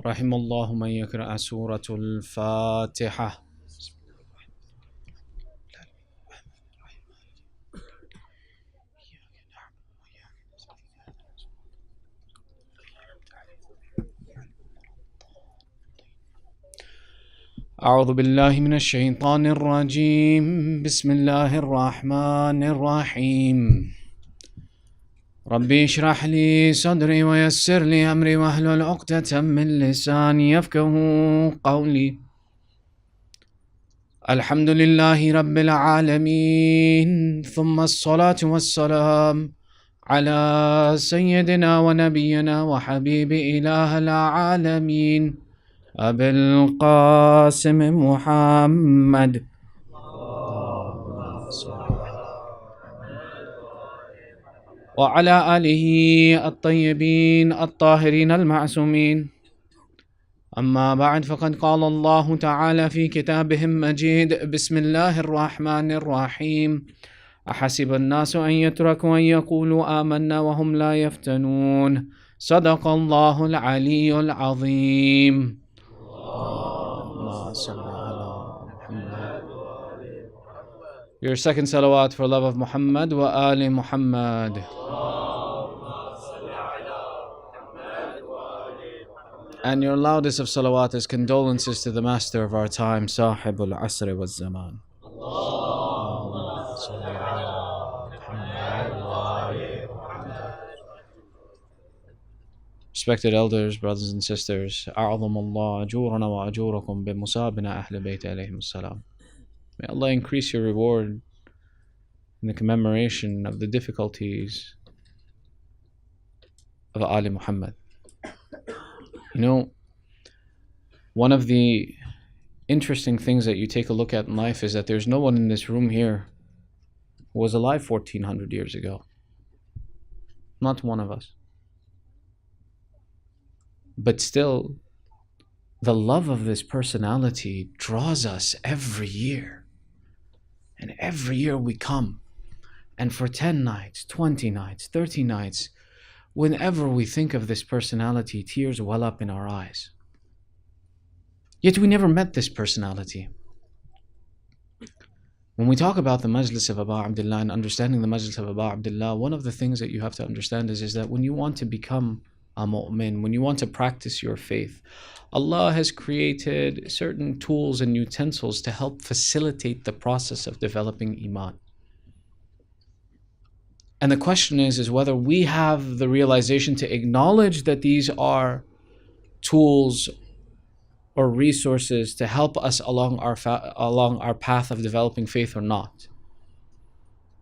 رحم الله من يقرأ سورة الفاتحة. أعوذ بالله من الشيطان الرجيم. بسم الله الرحمن الرحيم. ربي اشرح لي صدري ويسر لي أمري واحلل عقدة من لساني يفقه قولي. الحمد لله رب العالمين، ثم الصلاة والسلام على سيدنا ونبينا وحبيب إله العالمين أبي القاسم محمد وعلى آله الطيبين الطاهرين المعصومين. أما بعد، فقد قال الله تعالى في كتابه المجيد: بسم الله الرحمن الرحيم. أحسب الناس أن يتركوا أن يقولوا آمنا وهم لا يفتنون. صدق الله العلي العظيم. Your second salawat for love of Muhammad wa ali Muhammad. And your loudest of salawat is condolences to the master of our time, Sahibul Asr wa Zaman. Respected elders, brothers and sisters, أعظم الله أجورنا وأجوركم بمصابنا أهل بيت عليهم السلام. May Allah increase your reward in the commemoration of the difficulties of Ali Muhammad. You know, one of the interesting things that you take a look at in life is that there's no one in this room here who was alive 1400 years ago. Not one of us. But still, the love of this personality draws us every year. And every year we come. And for 10 nights, 20 nights, 30 nights, whenever we think of this personality, tears well up in our eyes. Yet we never met this personality. When we talk about the Majlis of Aba Abdullah and understanding the Majlis of Aba Abdullah, one of the things that you have to understand is that when you want to become a mu'min, when you want to practice your faith, Allah has created certain tools and utensils to help facilitate the process of developing iman. And the question is whether we have the realization to acknowledge that these are tools or resources to help us along our path of developing faith or not.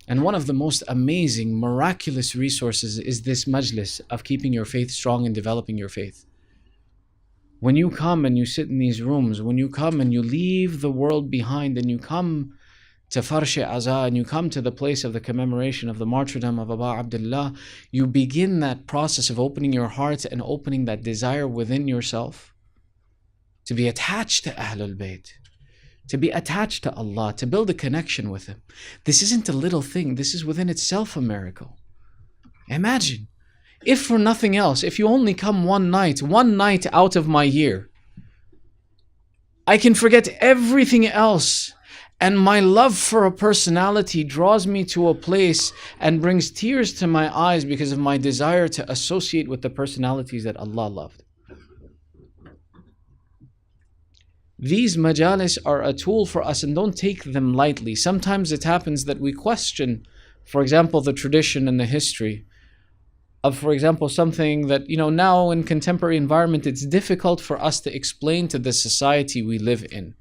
And one of the most amazing, miraculous resources is this majlis of keeping your faith strong and developing your faith. When you come and you sit in these rooms, when you come and you leave the world behind and you come to Farsh-e-Aza and you come to the place of the commemoration of the martyrdom of Aba Abdullah, you begin that process of opening your heart and opening that desire within yourself to be attached to Ahlul Bayt, to be attached to Allah, to build a connection with Him. This isn't a little thing. This is within itself a miracle. Imagine, if for nothing else, if you only come one night out of my year, I can forget everything else, and my love for a personality draws me to a place and brings tears to my eyes because of my desire to associate with the personalities that Allah loved. These majalis are a tool for us, and don't take them lightly. Sometimes it happens that we question, for example, the tradition and the history of, for example, something that, now in contemporary environment, it's difficult for us to explain to the society we live in.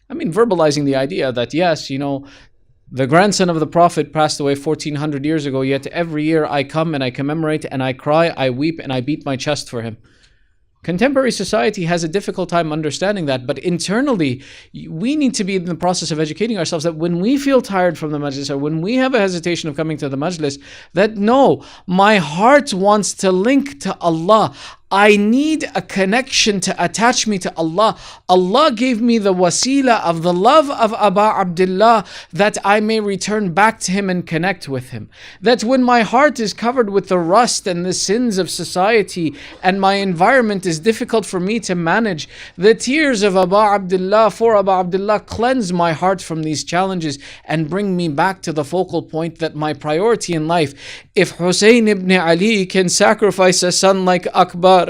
I mean, verbalizing the idea that, yes, the grandson of the Prophet passed away 1400 years ago, yet every year I come and I commemorate and I cry, I weep and I beat my chest for him. Contemporary society has a difficult time understanding that, but internally, we need to be in the process of educating ourselves that when we feel tired from the majlis or when we have a hesitation of coming to the majlis, that no, my heart wants to link to Allah. I need a connection to attach me to Allah. Allah gave me the wasila of the love of Aba Abdullah, that I may return back to him and connect with him. That when my heart is covered with the rust and the sins of society and my environment is difficult for me to manage, the tears of Aba Abdullah for Aba Abdullah cleanse my heart from these challenges and bring me back to the focal point that my priority in life, if Hussein ibn Ali can sacrifice a son like Akbar,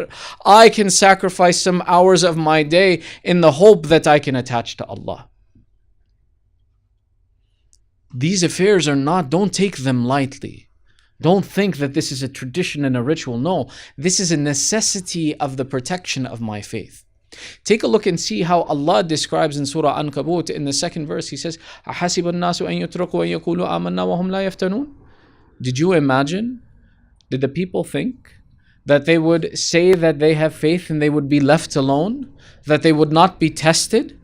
I can sacrifice some hours of my day in the hope that I can attach to Allah. These affairs are not, don't take them lightly. Don't think that this is a tradition and a ritual. No, this is a necessity of the protection of my faith. Take a look and see how Allah describes in Surah Ankabut in the second verse. He says, أَحَسِبَ النَّاسُ أَن يُتْرَكُوا أَن يَقُولُوا آمَنَّا وَهُمْ لَا يَفْتَنُونَ. Did you imagine? Did the people think that they would say that they have faith and they would be left alone? That they would not be tested?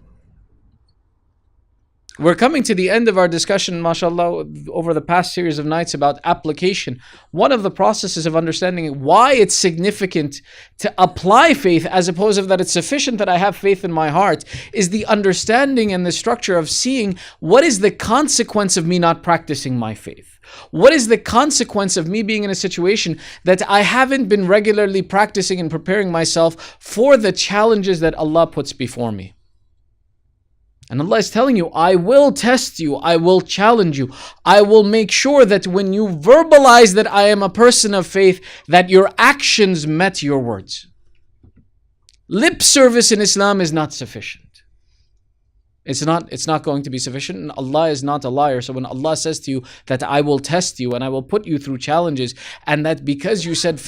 We're coming to the end of our discussion, mashallah, over the past series of nights about application. One of the processes of understanding why it's significant to apply faith as opposed to that it's sufficient that I have faith in my heart is the understanding and the structure of seeing what is the consequence of me not practicing my faith. What is the consequence of me being in a situation that I haven't been regularly practicing and preparing myself for the challenges that Allah puts before me? And Allah is telling you, I will test you, I will challenge you, I will make sure that when you verbalize that I am a person of faith, that your actions met your words. Lip service in Islam is not sufficient. It's not going to be sufficient, and Allah is not a liar. So when Allah says to you that I will test you and I will put you through challenges, and that because you said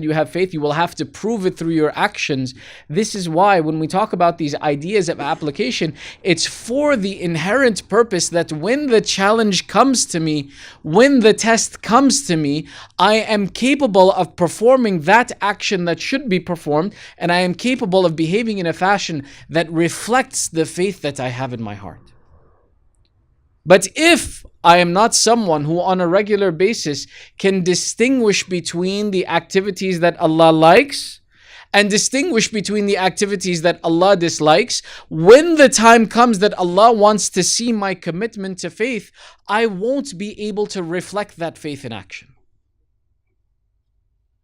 you have faith, you will have to prove it through your actions. This is why when we talk about these ideas of application, it's for the inherent purpose that when the challenge comes to me, when the test comes to me, I am capable of performing that action that should be performed, and I am capable of behaving in a fashion that reflects the faith that I have in my heart. But if I am not someone who on a regular basis can distinguish between the activities that Allah likes and distinguish between the activities that Allah dislikes, when the time comes that Allah wants to see my commitment to faith, I won't be able to reflect that faith in action.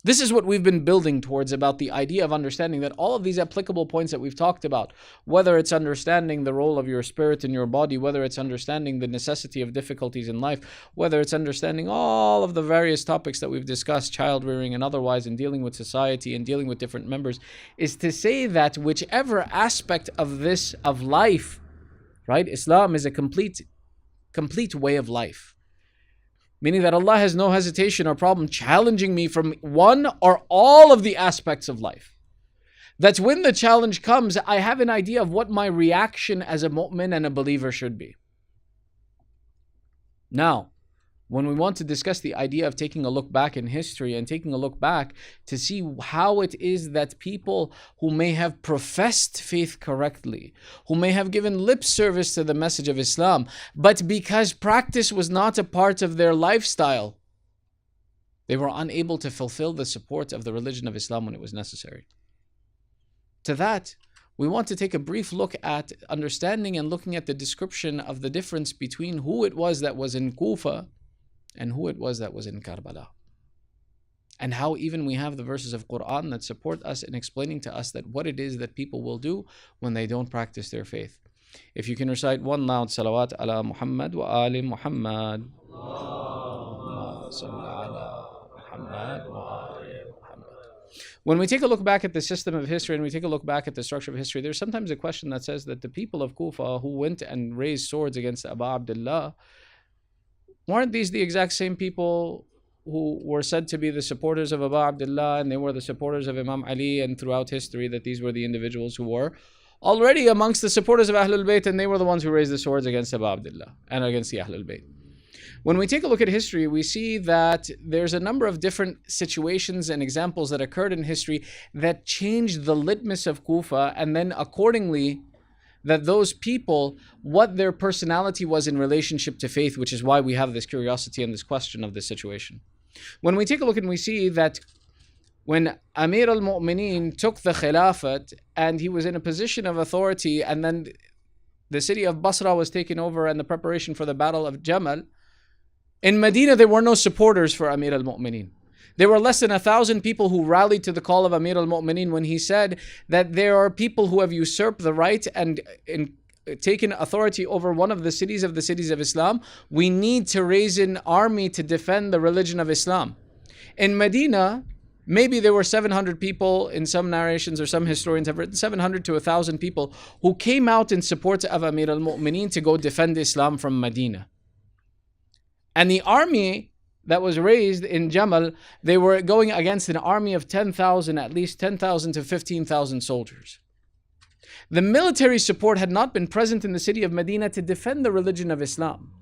This is what we've been building towards about the idea of understanding that all of these applicable points that we've talked about, whether it's understanding the role of your spirit in your body, whether it's understanding the necessity of difficulties in life, whether it's understanding all of the various topics that we've discussed, child rearing and otherwise, and dealing with society and dealing with different members, is to say that whichever aspect of this, of life, right? Islam is a complete way of life. Meaning that Allah has no hesitation or problem challenging me from one or all of the aspects of life. That when the challenge comes, I have an idea of what my reaction as a mu'min and a believer should be. Now, when we want to discuss the idea of taking a look back in history and taking a look back to see how it is that people who may have professed faith correctly, who may have given lip service to the message of Islam, but because practice was not a part of their lifestyle, they were unable to fulfill the support of the religion of Islam when it was necessary. To that, we want to take a brief look at understanding and looking at the description of the difference between who it was that was in Kufa and who it was that was in Karbala. And how even we have the verses of Quran that support us in explaining to us that what it is that people will do when they don't practice their faith. If you can recite one loud salawat ala Muhammad wa ali Muhammad. Allahumma salli ala Muhammad wa ali Muhammad. When we take a look back at the system of history and we take a look back at the structure of history, there's sometimes a question that says that the people of Kufa who went and raised swords against Abu Abdullah, weren't these the exact same people who were said to be the supporters of Abu Abdullah, and they were the supporters of Imam Ali, and throughout history that these were the individuals who were already amongst the supporters of Ahlul Bayt, and they were the ones who raised the swords against Abu Abdullah and against the Ahlul Bayt. When we take a look at history, we see that there's a number of different situations and examples that occurred in history that changed the litmus of Kufa, and then accordingly that those people, what their personality was in relationship to faith, which is why we have this curiosity and this question of this situation. When we take a look and we see that When Amir al-Mu'mineen took the Khilafat and he was in a position of authority, and then the city of Basra was taken over and the preparation for the Battle of Jamal, in Medina there were no supporters for Amir al-Mu'mineen. There were less than 1,000 people who rallied to the call of Amir al-Mu'mineen when he said that there are people who have usurped the right and taken authority over one of the cities of Islam. We need to raise an army to defend the religion of Islam. In Medina, maybe there were 700 people, in some narrations or some historians have written 700 to 1,000 people who came out in support of Amir al-Mu'mineen to go defend Islam from Medina. And the army that was raised in Jamal, they were going against an army of 10,000, at least 10,000 to 15,000 soldiers. The military support had not been present in the city of Medina to defend the religion of Islam.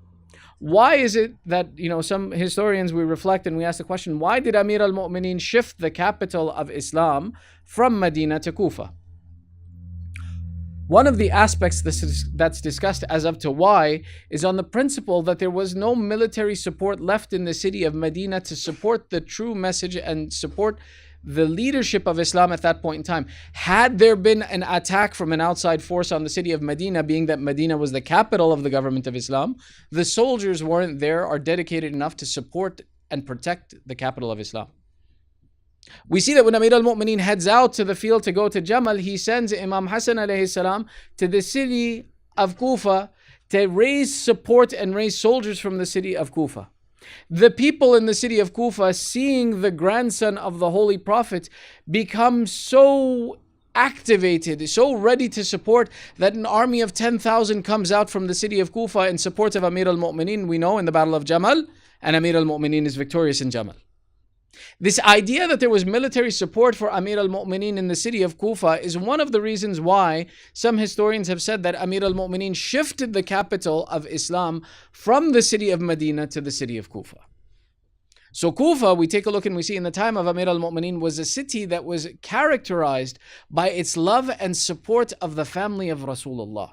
Why is it that, some historians, we reflect and we ask the question, why did Amir al-Mu'mineen shift the capital of Islam from Medina to Kufa? One of the aspects that's discussed as up to why is on the principle that there was no military support left in the city of Medina to support the true message and support the leadership of Islam at that point in time. Had there been an attack from an outside force on the city of Medina, being that Medina was the capital of the government of Islam, the soldiers weren't there or dedicated enough to support and protect the capital of Islam. We see that when Amir al-Mu'mineen heads out to the field to go to Jamal, he sends Imam Hassan alayhi salam to the city of Kufa to raise support and raise soldiers from the city of Kufa. The people in the city of Kufa, seeing the grandson of the Holy Prophet become so activated, so ready to support, that an army of 10,000 comes out from the city of Kufa in support of Amir al-Mu'mineen, we know, in the Battle of Jamal, and Amir al-Mu'mineen is victorious in Jamal. This idea that there was military support for Amir al-Mu'mineen in the city of Kufa is one of the reasons why some historians have said that Amir al-Mu'mineen shifted the capital of Islam from the city of Medina to the city of Kufa. So Kufa, we take a look and we see in the time of Amir al-Mu'mineen, was a city that was characterized by its love and support of the family of Rasulullah.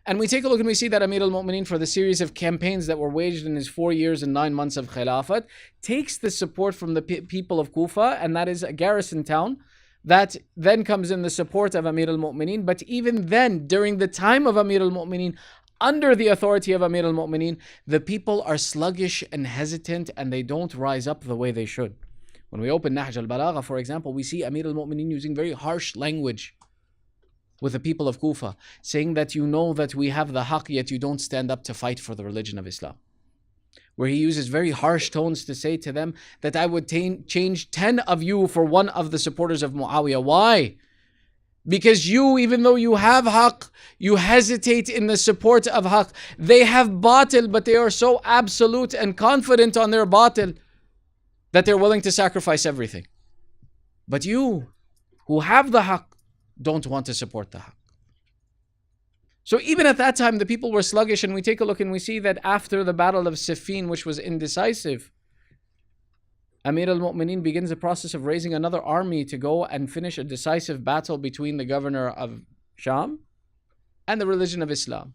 And we take a look and we see that Amir al-Mu'mineen, for the series of campaigns that were waged in his 4 years and 9 months of Khilafat, takes the support from the people of Kufa, and that is a garrison town. That then comes in the support of Amir al-Mu'mineen. But even then, during the time of Amir al-Mu'mineen, under the authority of Amir al-Mu'mineen, the people are sluggish and hesitant, and they don't rise up the way they should. When we open Nahj al-Balagha, for example, we see Amir al-Mu'mineen using very harsh language with the people of Kufa, saying that you know that we have the haqq, yet you don't stand up to fight for the religion of Islam. Where he uses very harsh tones to say to them that I would change 10 of you for one of the supporters of Muawiyah. Why? Because you, even though you have haqq, you hesitate in the support of haqq. They have batil, but they are so absolute and confident on their batil that they're willing to sacrifice everything. But you, who have the haqq, don't want to support the haqq. So even at that time, the people were sluggish, and we take a look and we see that after the battle of Siffin, which was indecisive, Amir al-Mu'mineen begins the process of raising another army to go and finish a decisive battle between the governor of Sham and the religion of Islam.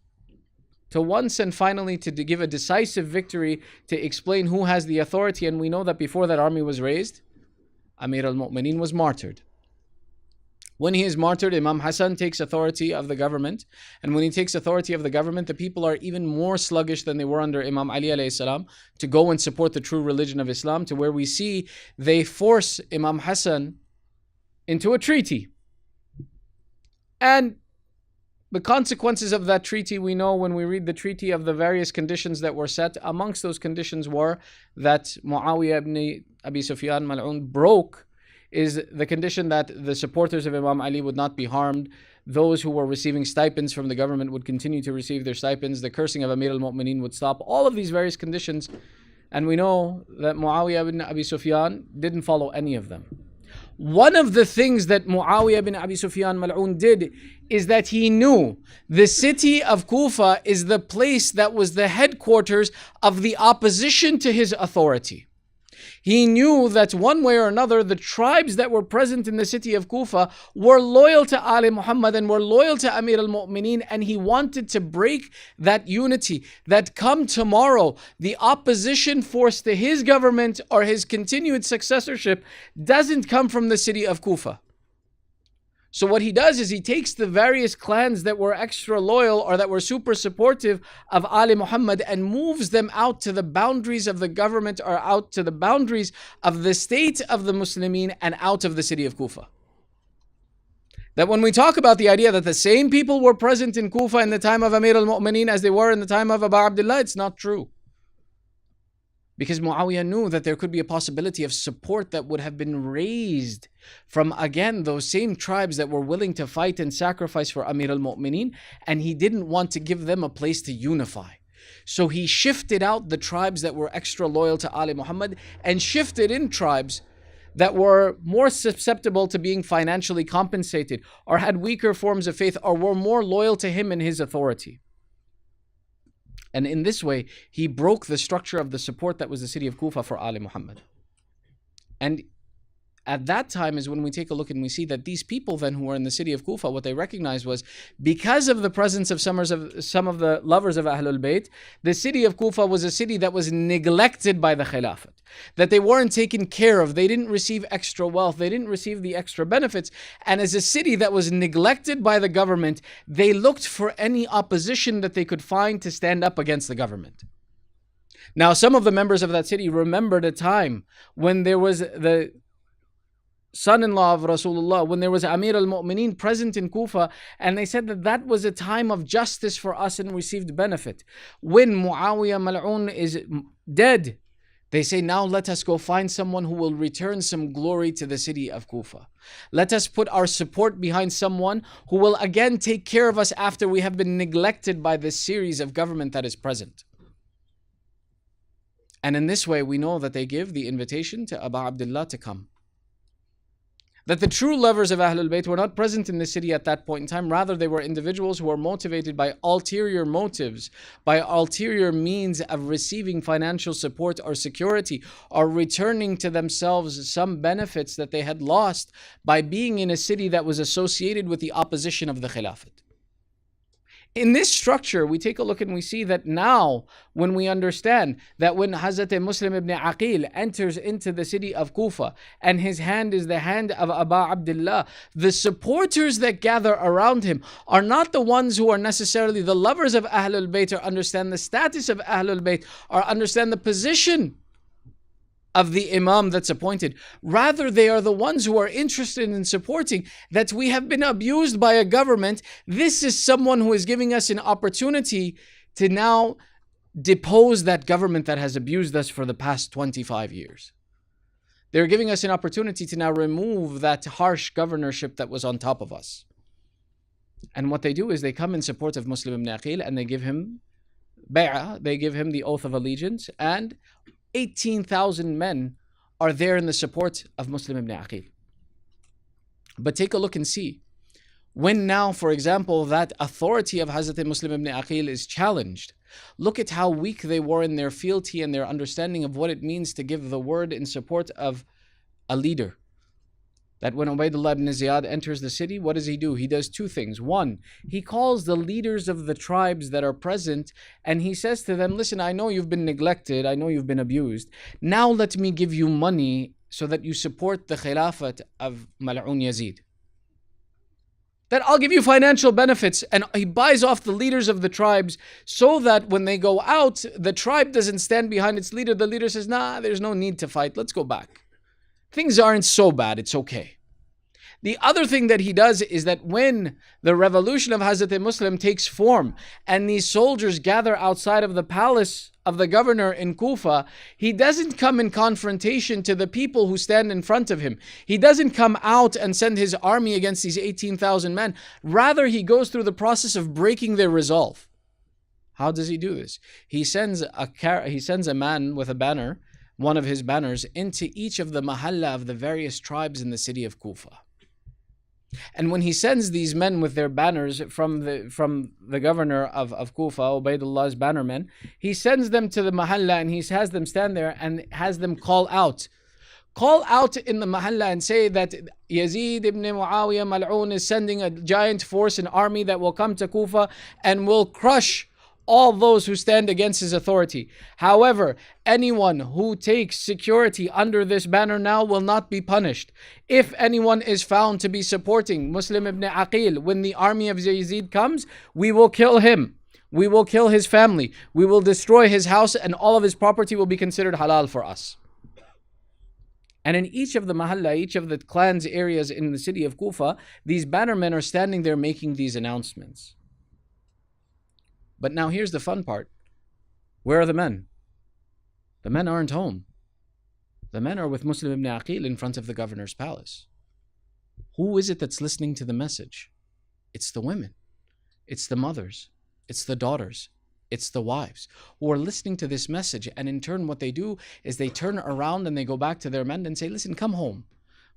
To once and finally to give a decisive victory to explain who has the authority. And we know that before that army was raised, Amir al-Mu'mineen was martyred. When he is martyred, Imam Hassan takes authority of the government. And when he takes authority of the government, the people are even more sluggish than they were under Imam Ali alayhi salam to go and support the true religion of Islam, to where we see they force Imam Hassan into a treaty. And the consequences of that treaty, we know when we read the treaty of the various conditions that were set. Amongst those conditions were that Muawiyah ibn Abi Sufyan Mal'un broke is the condition that the supporters of Imam Ali would not be harmed. Those who were receiving stipends from the government would continue to receive their stipends. The cursing of Amir al-Mu'mineen would stop. All of these various conditions. And we know that Muawiyah ibn Abi Sufyan didn't follow any of them. One of the things that Muawiyah ibn Abi Sufyan Mal'un did is that he knew the city of Kufa is the place that was the headquarters of the opposition to his authority. He knew that one way or another, the tribes that were present in the city of Kufa were loyal to Ali Muhammad and were loyal to Amir al-Mu'mineen, and he wanted to break that unity, that come tomorrow, the opposition force to his government or his continued successorship doesn't come from the city of Kufa. So what he does is he takes the various clans that were extra loyal or that were super supportive of Ali Muhammad and moves them out to the boundaries of the government or out to the boundaries of the state of the Muslimin and out of the city of Kufa. That when we talk about the idea that the same people were present in Kufa in the time of Amir al-Mu'mineen as they were in the time of Abu Abdullah, it's not true. Because Muawiyah knew that there could be a possibility of support that would have been raised from, again, those same tribes that were willing to fight and sacrifice for Amir al-Mu'mineen, and he didn't want to give them a place to unify. So he shifted out the tribes that were extra loyal to Ali Muhammad and shifted in tribes that were more susceptible to being financially compensated or had weaker forms of faith or were more loyal to him and his authority. And in this way, he broke the structure of the support that was the city of Kufa for Ali Muhammad. And at that time is when we take a look and we see that these people then who were in the city of Kufa, what they recognized was because of the presence of some of the lovers of Ahlul Bayt, the city of Kufa was a city that was neglected by the Khilafat. That they weren't taken care of. They didn't receive extra wealth. They didn't receive the extra benefits. And as a city that was neglected by the government, they looked for any opposition that they could find to stand up against the government. Now, some of the members of that city remembered a time when there was the son-in-law of Rasulullah, when there was Amir al-Mu'mineen present in Kufa, and they said that that was a time of justice for us and received benefit. When Muawiyah Mal'un is dead, they say, now let us go find someone who will return some glory to the city of Kufa. Let us put our support behind someone who will again take care of us after we have been neglected by this series of government that is present. And in this way, we know that they give the invitation to Abu Abdullah to come. That the true lovers of Ahlul Bayt were not present in the city at that point in time. Rather, they were individuals who were motivated by ulterior motives, by ulterior means of receiving financial support or security, or returning to themselves some benefits that they had lost by being in a city that was associated with the opposition of the Khilafat. In this structure, we take a look and we see that now, when we understand that when Hazrat Muslim ibn Aqil enters into the city of Kufa and his hand is the hand of Abu Abdullah, the supporters that gather around him are not the ones who are necessarily the lovers of Ahlul Bayt or understand the status of Ahlul Bayt or understand the position of the Imam that's appointed. Rather, they are the ones who are interested in supporting that we have been abused by a government. This is someone who is giving us an opportunity to now depose that government that has abused us for the past 25 years. They're giving us an opportunity to now remove that harsh governorship that was on top of us. And what they do is they come in support of Muslim ibn Aqil and they give him bay'ah, they give him the oath of allegiance, and 18,000 men are there in the support of Muslim ibn Aqil. But take a look and see. When now, for example, that authority of Hazrat Muslim ibn Aqil is challenged, look at how weak they were in their fealty and their understanding of what it means to give the word in support of a leader. That when Ubaidullah ibn Ziyad enters the city, what does he do? He does two things. One, he calls the leaders of the tribes that are present and he says to them, listen, I know you've been neglected, I know you've been abused. Now let me give you money so that you support the Khilafat of Mal'un Yazid. That I'll give you financial benefits, and he buys off the leaders of the tribes so that when they go out, the tribe doesn't stand behind its leader. The leader says, nah, there's no need to fight, let's go back. Things aren't so bad, it's okay. The other thing that he does is that when the revolution of Hazrat Muslim takes form and these soldiers gather outside of the palace of the governor in Kufa, he doesn't come in confrontation to the people who stand in front of him. He doesn't come out and send his army against these 18,000 men. Rather, he goes through the process of breaking their resolve. How does he do this? He sends a man with a banner, one of his banners, into each of the mahalla of the various tribes in the city of Kufa. And when he sends these men with their banners from the governor of Kufa, Ubaidullah's bannermen, he sends them to the mahalla and he has them stand there and has them call out. Call out in the mahalla and say that Yazid ibn Muawiyah Mal'un is sending a giant force, an army that will come to Kufa and will crush all those who stand against his authority. However, anyone who takes security under this banner now will not be punished. If anyone is found to be supporting Muslim ibn Aqil when the army of Yazid comes, we will kill him. We will kill his family. We will destroy his house, and all of his property will be considered halal for us. And in each of the mahalla, each of the clans areas in the city of Kufa, these bannermen are standing there making these announcements. But now here's the fun part. Where are the men? The men aren't home. The men are with Muslim ibn Aqil in front of the governor's palace. Who is it that's listening to the message? It's the women. It's the mothers. It's the daughters. It's the wives who are listening to this message. And in turn, what they do is they turn around and they go back to their men and say, listen, come home.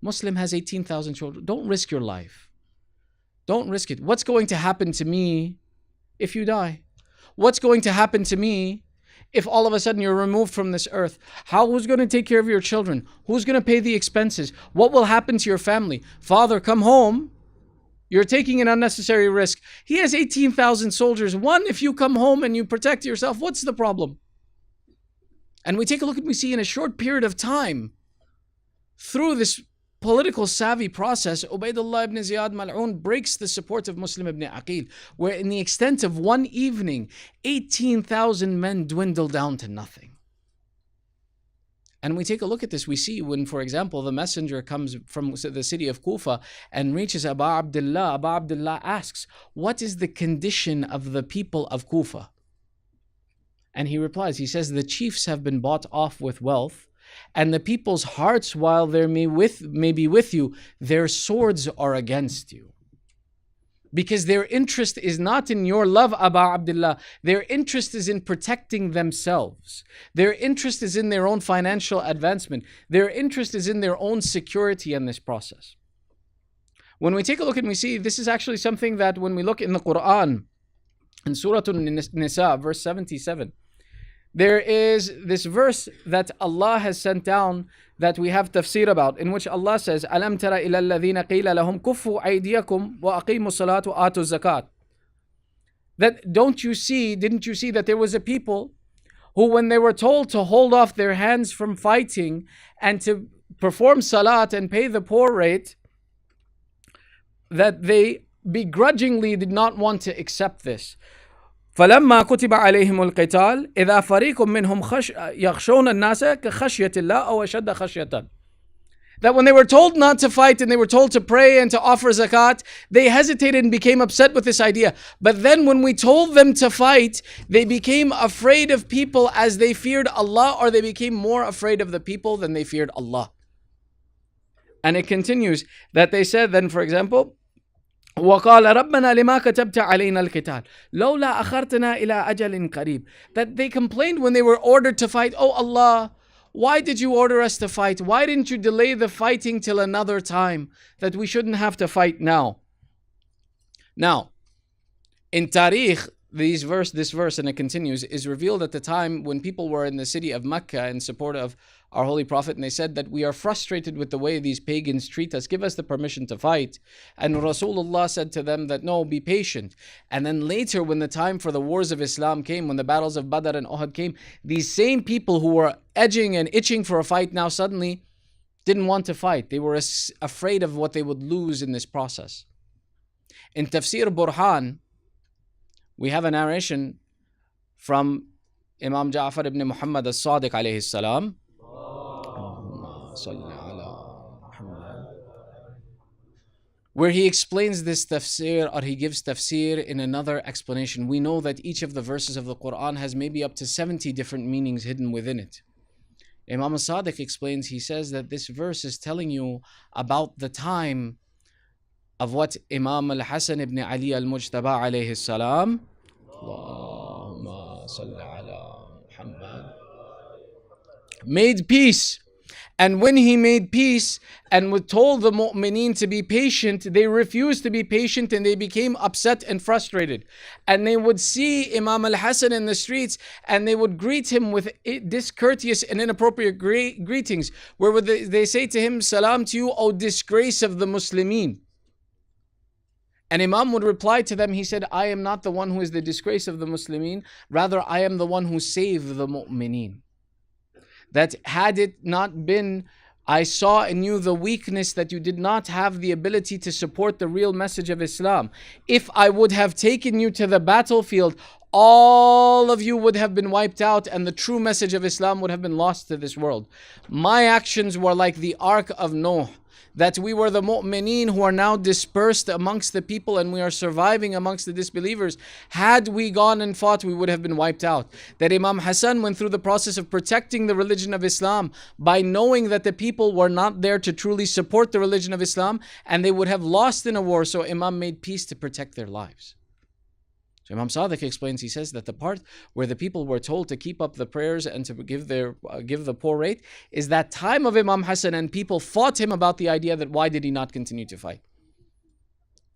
Muslim has 18,000 children. Don't risk your life. Don't risk it. What's going to happen to me if you die? What's going to happen to me if all of a sudden you're removed from this earth? Who's going to take care of your children? Who's going to pay the expenses? What will happen to your family? Father, come home. You're taking an unnecessary risk. He has 18,000 soldiers. One, if you come home and you protect yourself, what's the problem? And we take a look and we see in a short period of time, through this political savvy process, Ubaidullah ibn Ziyad Mal'un breaks the support of Muslim ibn Aqil, where in the extent of one evening, 18,000 men dwindle down to nothing. And we take a look at this, we see when, for example, the messenger comes from the city of Kufa and reaches Abu Abdullah. Abu Abdullah asks, what is the condition of the people of Kufa? And he replies, he says, the chiefs have been bought off with wealth, and the people's hearts, while they may be with you, their swords are against you. Because their interest is not in your love, Abu Abdullah. Their interest is in protecting themselves. Their interest is in their own financial advancement. Their interest is in their own security in this process. When we take a look and we see, this is actually something that when we look in the Quran, in Surah An-Nisa, verse 77, there is this verse that Allah has sent down that we have tafsir about, in which Allah says, أَلَمْ تَرَ إِلَى الَّذِينَ قِيلَ لَهُمْ كُفُّوا أَيْدِيَكُمْ وَأَقِيمُوا الصَّلَاةَ وَآتُوا الزَّكَاةَ. That didn't you see that there was a people who, when they were told to hold off their hands from fighting and to perform salat and pay the poor rate, that they begrudgingly did not want to accept this. فلما كتب عليهم القتال إذا فريق منهم يخشون الناس كخشية الله أو أشد خشية. That when they were told not to fight and they were told to pray and to offer zakat, they hesitated and became upset with this idea. But then when we told them to fight, they became afraid of people as they feared Allah, or they became more afraid of the people than they feared Allah. And it continues that they said then, for example, وقال ربنا لما كتبت علينا القتال لولا أخرتنا إلى أجل قريب. That they complained when they were ordered to fight, oh Allah, why did you order us to fight? Why didn't you delay the fighting till another time, that we shouldn't have to fight now? Now, in Tariq, this verse, and it continues, is revealed at the time when people were in the city of Mecca in support of our Holy Prophet, and they said that we are frustrated with the way these pagans treat us. Give us the permission to fight. And Rasulullah said to them that no, be patient. And then later, when the time for the wars of Islam came, when the battles of Badr and Uhud came, these same people who were edging and itching for a fight now suddenly didn't want to fight. They were afraid of what they would lose in this process. In Tafsir Burhan, we have a narration from Imam Ja'far ibn Muhammad as-Sadiq alayhi salam, where he explains this tafsir, or he gives tafsir in another explanation. We know that each of the verses of the Quran has maybe up to 70 different meanings hidden within it. Imam as-Sadiq explains, he says that this verse is telling you about the time of what Imam al-Hasan ibn Ali al-Mujtaba alayhi salam, Allahumma salli ala Muhammad, made peace And when he made peace and told the mu'mineen to be patient, they refused to be patient and they became upset and frustrated. And they would see Imam al-Hasan in the streets and they would greet him with discourteous and inappropriate greetings. Where would they say to him, "Salam to you, O disgrace of the Muslimin." And Imam would reply to them, he said, "I am not the one who is the disgrace of the Muslimin, rather I am the one who saved the mu'mineen. That had it not been, I saw in you the weakness that you did not have the ability to support the real message of Islam. If I would have taken you to the battlefield, all of you would have been wiped out and the true message of Islam would have been lost to this world. My actions were like the ark of Noah, that we were the mu'mineen who are now dispersed amongst the people and we are surviving amongst the disbelievers. Had we gone and fought, we would have been wiped out." That Imam Hassan went through the process of protecting the religion of Islam by knowing that the people were not there to truly support the religion of Islam and they would have lost in a war, so Imam made peace to protect their lives. So Imam Sadiq explains, he says that the part where the people were told to keep up the prayers and to give the poor rate is that time of Imam Hassan, and people fought him about the idea that why did he not continue to fight.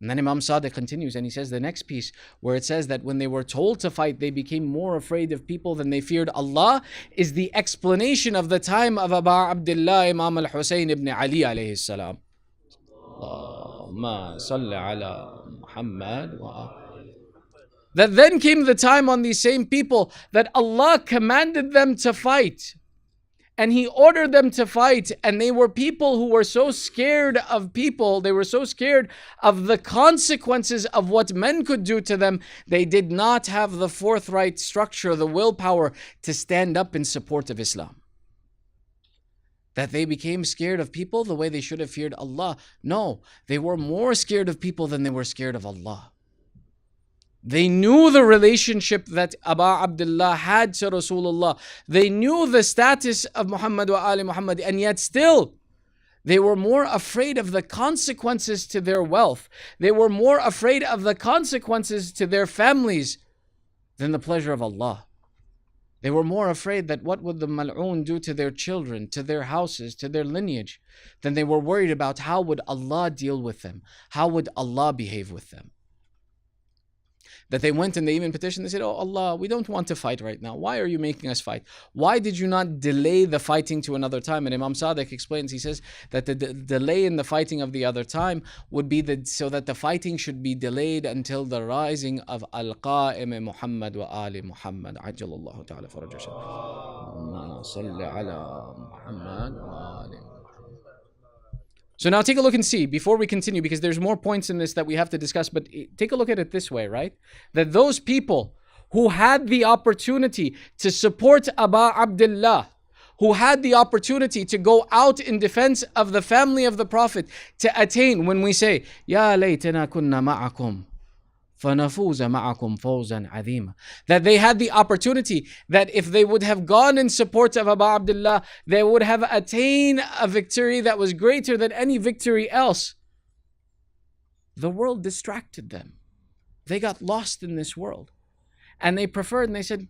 And then Imam Sadiq continues and he says the next piece where it says that when they were told to fight, they became more afraid of people than they feared Allah, is the explanation of the time of Abu Abdullah Imam al-Husain ibn Ali alayhi salam. Allahumma salli ala Muhammad wa that then came the time on these same people that Allah commanded them to fight. And He ordered them to fight. And they were people who were so scared of people. They were so scared of the consequences of what men could do to them. They did not have the forthright structure, the willpower to stand up in support of Islam. That they became scared of people the way they should have feared Allah. No, they were more scared of people than they were scared of Allah. They knew the relationship that Abu Abdullah had to Rasulullah. They knew the status of Muhammad wa Ali Muhammad, and yet still they were more afraid of the consequences to their wealth. They were more afraid of the consequences to their families than the pleasure of Allah. They were more afraid that what would the mal'oon do to their children, to their houses, to their lineage, than they were worried about how would Allah deal with them, how would Allah behave with them. That they went and they even petitioned, they said, "Oh Allah, we don't want to fight right now. Why are you making us fight? Why did you not delay the fighting to another time?" And Imam Sadiq explains, he says that the delay in the fighting of the other time would be so that the fighting should be delayed until the rising of Al-Qa'im Muhammad wa Ali Muhammad. Ajjalallahu ta'ala farajah. Allahumma salli ala Muhammad wa Ali. So now take a look and see, before we continue, because there's more points in this that we have to discuss, but take a look at it this way, right? That those people who had the opportunity to support Abu Abdullah, who had the opportunity to go out in defense of the family of the Prophet, to attain, when we say, "Ya laytana kunna ma'akum, فَنَفُوزَ مَعَكُمْ فَوْزًا عَظِيمًا," that they had the opportunity that if they would have gone in support of Abu Abdullah, they would have attained a victory that was greater than any victory else. The world distracted them. They got lost in this world. And they preferred, and they said,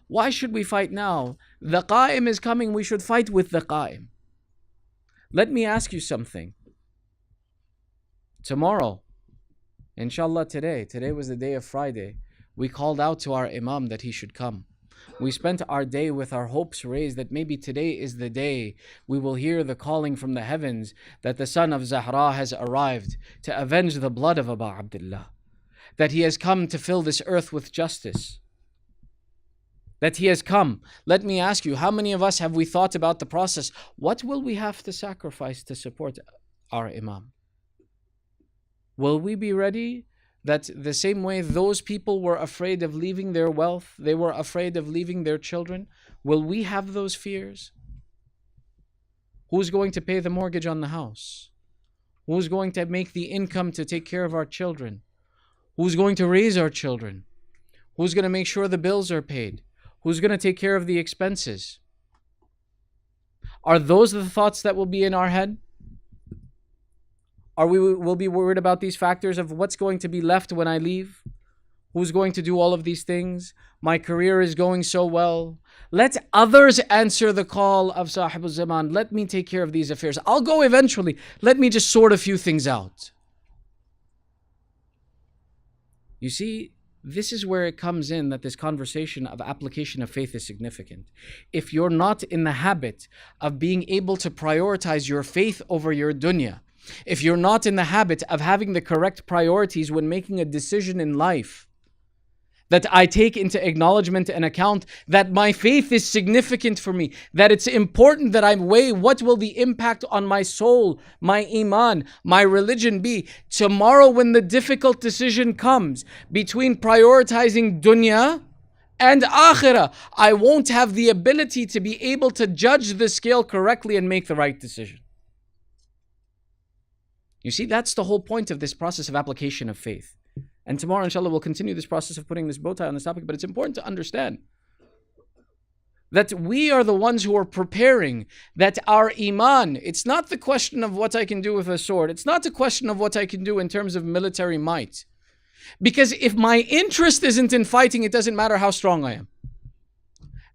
"Why should we fight now? The Qa'im is coming, we should fight with the Qa'im." Let me ask you something. Tomorrow, inshallah, today was the day of Friday, we called out to our Imam that he should come. We spent our day with our hopes raised that maybe today is the day we will hear the calling from the heavens that the son of Zahra has arrived to avenge the blood of Abu Abdullah, that he has come to fill this earth with justice, that he has come. Let me ask you, how many of us have we thought about the process? What will we have to sacrifice to support our Imam? Will we be ready that the same way those people were afraid of leaving their wealth, they were afraid of leaving their children? Will we have those fears? Who's going to pay the mortgage on the house? Who's going to make the income to take care of our children? Who's going to raise our children? Who's going to make sure the bills are paid? Who's going to take care of the expenses? Are those the thoughts that will be in our head? Will be worried about these factors of what's going to be left when I leave? who's going to do all of these things. My career is going so well. Let others answer the call of Sahib al-Zaman. Let me take care of these affairs. I'll go eventually. Let me just sort a few things out. You see, this is where it comes in that this conversation of application of faith is significant. If you're not in the habit of being able to prioritize your faith over your dunya, if you're not in the habit of having the correct priorities when making a decision in life, that I take into acknowledgement and account that my faith is significant for me, that it's important that I weigh what will the impact on my soul, my iman, my religion be. Tomorrow when the difficult decision comes between prioritizing dunya and akhirah, I won't have the ability to be able to judge the scale correctly and make the right decision. You see, that's the whole point of this process of application of faith. And tomorrow, inshallah, we'll continue this process of putting this bow tie on this topic. But it's important to understand that we are the ones who are preparing, that our iman, it's not the question of what I can do with a sword. It's not the question of what I can do in terms of military might. Because if my interest isn't in fighting, it doesn't matter how strong I am.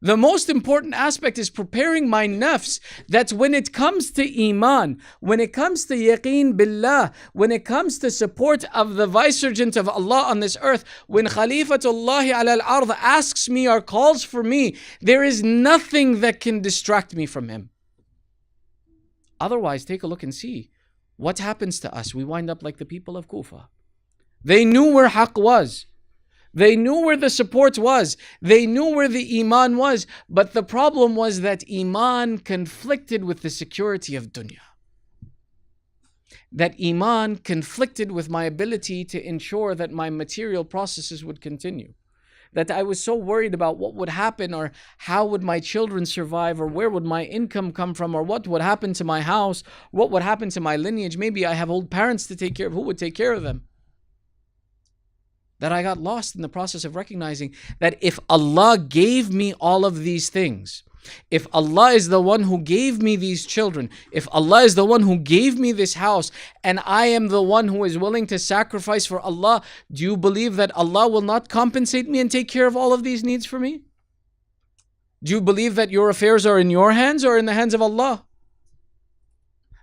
The most important aspect is preparing my nafs that when it comes to iman, when it comes to yaqeen billah, when it comes to support of the vicegerent of Allah on this earth, when Khalifatullah ala al-ard asks me or calls for me, there is nothing that can distract me from him. Otherwise, take a look and see what happens to us. We wind up like the people of Kufa. They knew where haqq was. They knew where the support was. They knew where the iman was. But the problem was that iman conflicted with the security of dunya. That iman conflicted with my ability to ensure that my material processes would continue. That I was so worried about what would happen, or how would my children survive, or where would my income come from, or what would happen to my house, what would happen to my lineage. Maybe I have old parents to take care of. Who would take care of them? That I got lost in the process of recognizing that if Allah gave me all of these things, if Allah is the one who gave me these children, if Allah is the one who gave me this house, and I am the one who is willing to sacrifice for Allah, do you believe that Allah will not compensate me and take care of all of these needs for me? Do you believe that your affairs are in your hands or in the hands of Allah?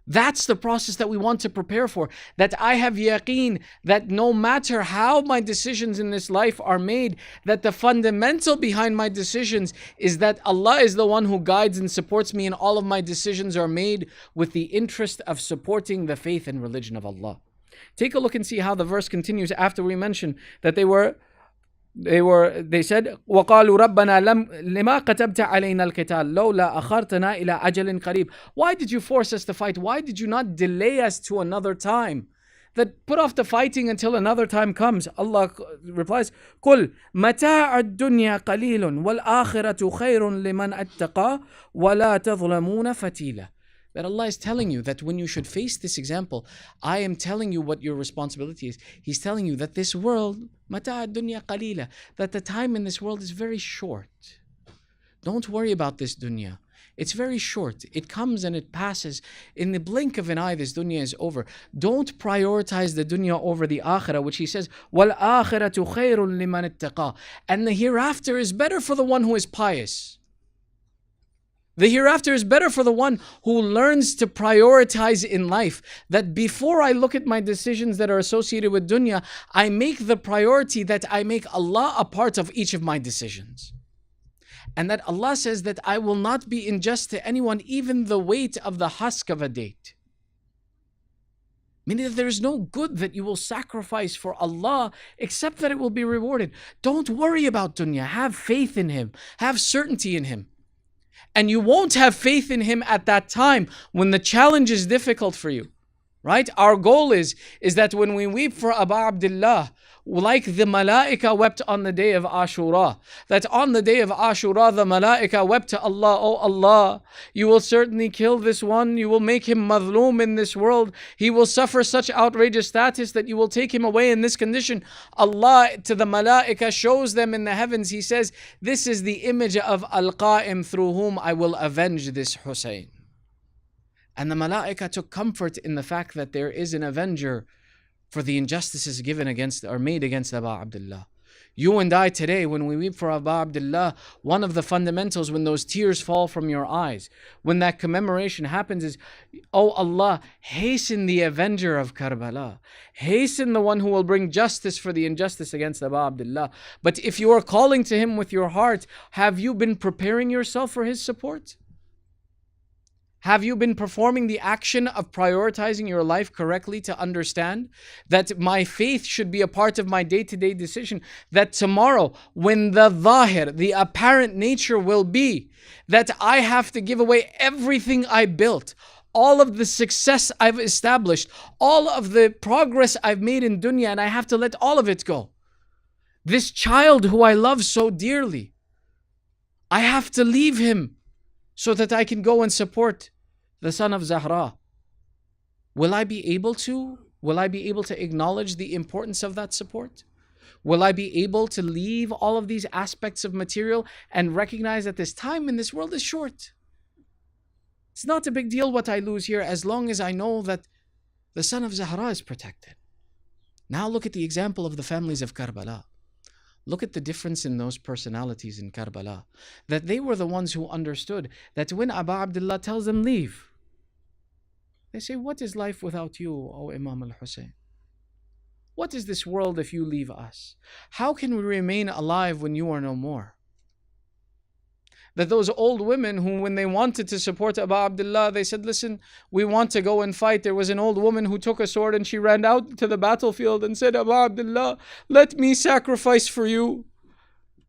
That's the process that we want to prepare for. That I have yaqeen that no matter how my decisions in this life are made, that the fundamental behind my decisions is that Allah is the one who guides and supports me, and all of my decisions are made with the interest of supporting the faith and religion of Allah. Take a look and see how the verse continues after we mention that they said, وَقَالُوا رَبَّنَا لِمَا كَتَبْتَ عَلَيْنَا الْقِتَالَ لَوْلَا أَخَرْتَنَا إِلَىٰ أَجَلٍ قَرِيبٍ. Why did you force us to fight? Why did you not delay us to another time? That put off the fighting until another time comes. Allah replies, قُلْ مَتَاعَ الدُّنْيَا قَلِيلٌ وَالْآخِرَةُ خَيْرٌ لِمَنْ أَتَّقَى وَلَا تَظْلَمُونَ فَتِيلًا. That Allah is telling you that when you should face this example, I am telling you what your responsibility is. He's telling you that this world, مَتَاعَ الدُّنْيَا قَلِيلًا, that the time in this world is very short. Don't worry about this dunya. It's very short. It comes and it passes. In the blink of an eye, this dunya is over. Don't prioritize the dunya over the akhirah, which he says, وَالْآخِرَةُ خَيْرٌ لِمَنِ اتَّقَى. And the hereafter is better for the one who is pious. The hereafter is better for the one who learns to prioritize in life. That before I look at my decisions that are associated with dunya, I make the priority that I make Allah a part of each of my decisions. And that Allah says that I will not be unjust to anyone, even the weight of the husk of a date. Meaning that there is no good that you will sacrifice for Allah except that it will be rewarded. Don't worry about dunya. Have faith in Him. Have certainty in Him. And you won't have faith in Him at that time when the challenge is difficult for you. Right? Our goal is that when we weep for Abu Abdullah, like the malaika wept on the day of Ashura, that on the day of Ashura the malaika wept to Allah, oh Allah, you will certainly kill this one, you will make him madhloom in this world, he will suffer such outrageous status that you will take him away in this condition. Allah to the malaika shows them in the heavens, He says, this is the image of Al-Qa'im through whom I will avenge this Husayn. And the malaika took comfort in the fact that there is an avenger for the injustices given against or made against Abu Abdullah. You and I today, when we weep for Abu Abdullah, one of the fundamentals when those tears fall from your eyes, when that commemoration happens is, oh Allah, hasten the avenger of Karbala. Hasten the one who will bring justice for the injustice against Abu Abdullah. But if you are calling to him with your heart, have you been preparing yourself for his support? Have you been performing the action of prioritizing your life correctly to understand that my faith should be a part of my day-to-day decision? That tomorrow, when the zahir, the apparent nature will be that I have to give away everything I built, all of the success I've established, all of the progress I've made in dunya, and I have to let all of it go. This child who I love so dearly, I have to leave him so that I can go and support the son of Zahra. Will I be able to? Will I be able to acknowledge the importance of that support? Will I be able to leave all of these aspects of material and recognize that this time in this world is short? It's not a big deal what I lose here as long as I know that the son of Zahra is protected. Now look at the example of the families of Karbala. Look at the difference in those personalities in Karbala. That they were the ones who understood that when Abu Abdullah tells them leave, they say, what is life without you, O Imam al-Husayn? What is this world if you leave us? How can we remain alive when you are no more? That those old women who, when they wanted to support Abu Abdullah, they said, listen, we want to go and fight. There was an old woman who took a sword and she ran out to the battlefield and said, Abu Abdullah, let me sacrifice for you.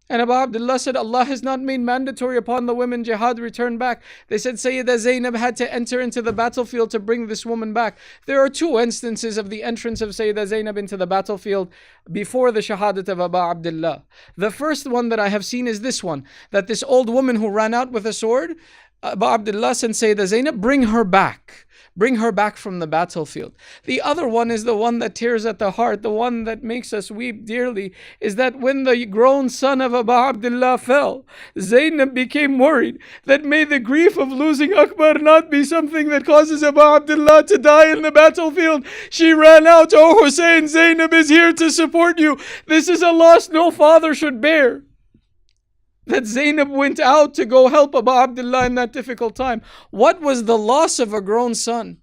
And Abu Abdullah said, Allah has not made mandatory upon the women jihad, return back. They said Sayyidah Zainab had to enter into the battlefield to bring this woman back. There are two instances of the entrance of Sayyidah Zainab into the battlefield before the shahadat of Abu Abdullah. The first one that I have seen is this one, that this old woman who ran out with a sword, Abu Abdullah sent Sayyidah Zainab, bring her back. Bring her back from the battlefield. The other one is the one that tears at the heart, the one that makes us weep dearly, is that when the grown son of Abu Abdullah fell, Zainab became worried that may the grief of losing Akbar not be something that causes Abu Abdullah to die in the battlefield. She ran out, Oh Hussein, Zainab is here to support you. This is a loss no father should bear. That Zainab went out to go help Abu Abdullah in that difficult time. What was the loss of a grown son?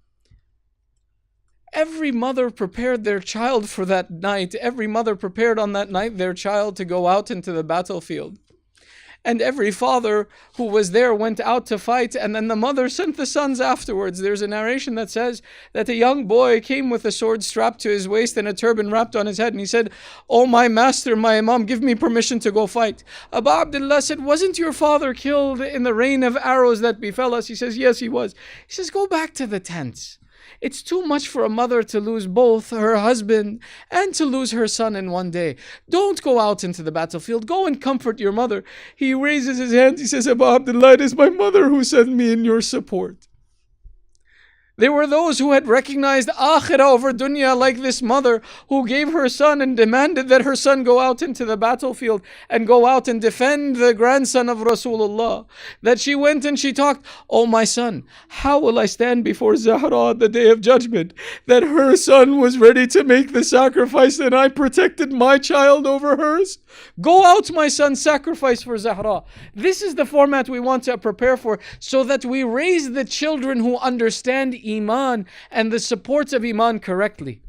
Every mother prepared their child for that night. Every mother prepared on that night their child to go out into the battlefield. And every father who was there went out to fight, and then the mother sent the sons afterwards. There's a narration that says that a young boy came with a sword strapped to his waist and a turban wrapped on his head, and he said, Oh my master, my imam, give me permission to go fight. Abu Abdullah said, wasn't your father killed in the rain of arrows that befell us? He says, yes, he was. He says, go back to the tents. It's too much for a mother to lose both her husband and to lose her son in one day. Don't go out into the battlefield. Go and comfort your mother. He raises his hands. He says, Abu Abdullah, it is my mother who sent me in your support. There were those who had recognized akhirah over dunya, like this mother who gave her son and demanded that her son go out into the battlefield and go out and defend the grandson of Rasulullah. That she went and she talked, Oh my son, how will I stand before Zahra the day of judgment? That her son was ready to make the sacrifice and I protected my child over hers? Go out, my son, sacrifice for Zahra. This is the format we want to prepare for, so that we raise the children who understand Iman and the supports of Iman correctly.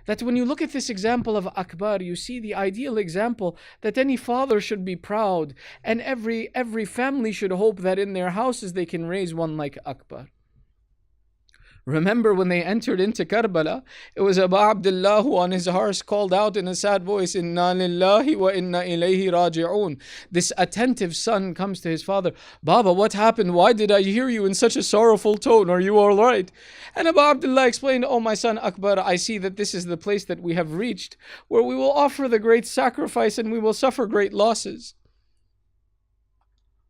That when you look at this example of Akbar, you see the ideal example that any father should be proud, and every family should hope that in their houses they can raise one like Akbar. Remember when they entered into Karbala, it was Abu Abdullah who on his horse called out in a sad voice, Inna lillahi wa inna ilayhi raji'un. This attentive son comes to his father, Baba, what happened? Why did I hear you in such a sorrowful tone? Are you all right? And Abu Abdullah explained, Oh my son Akbar, I see that this is the place that we have reached, where we will offer the great sacrifice and we will suffer great losses.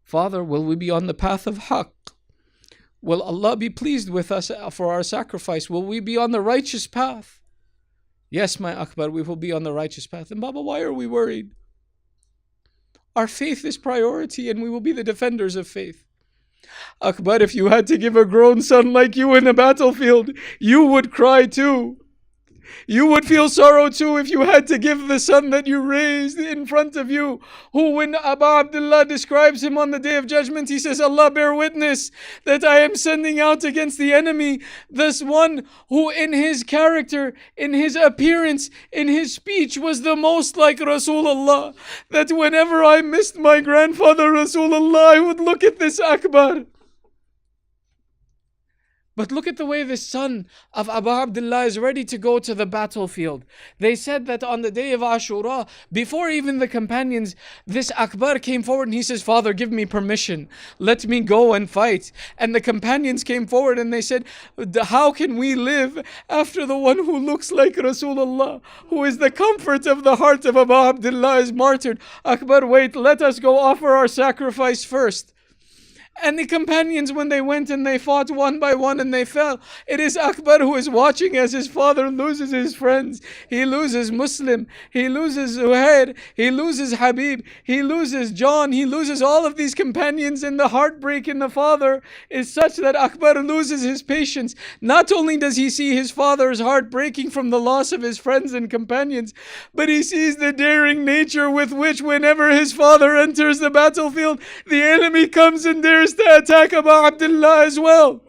Father, will we be on the path of haqq? Will Allah be pleased with us for our sacrifice? Will we be on the righteous path? Yes, my Akbar, we will be on the righteous path. And Baba, why are we worried? Our faith is priority and we will be the defenders of faith. Akbar, if you had to give a grown son like you in a battlefield, you would cry too. You would feel sorrow too if you had to give the son that you raised in front of you, who when Abu Abdullah describes him on the Day of Judgment, he says, Allah bear witness that I am sending out against the enemy this one who in his character, in his appearance, in his speech was the most like Rasulullah, that whenever I missed my grandfather Rasulullah, I would look at this Akbar. But look at the way the son of Abu Abdullah is ready to go to the battlefield. They said that on the day of Ashura, before even the companions, this Akbar came forward and he says, Father, give me permission. Let me go and fight. And the companions came forward and they said, how can we live after the one who looks like Rasulullah, who is the comfort of the heart of Abu Abdullah, is martyred? Akbar, wait, let us go offer our sacrifice first. And the companions, when they went and they fought one by one and they fell, it is Akbar who is watching as his father loses his friends. He loses Muslim, he loses Zuhair, he loses Habib, he loses John, he loses all of these companions, and the heartbreak in the father is such that Akbar loses his patience. Not only does he see his father's heart breaking from the loss of his friends and companions, but he sees the daring nature with which whenever his father enters the battlefield, the enemy comes and dares to attack Abu Abdullah as well.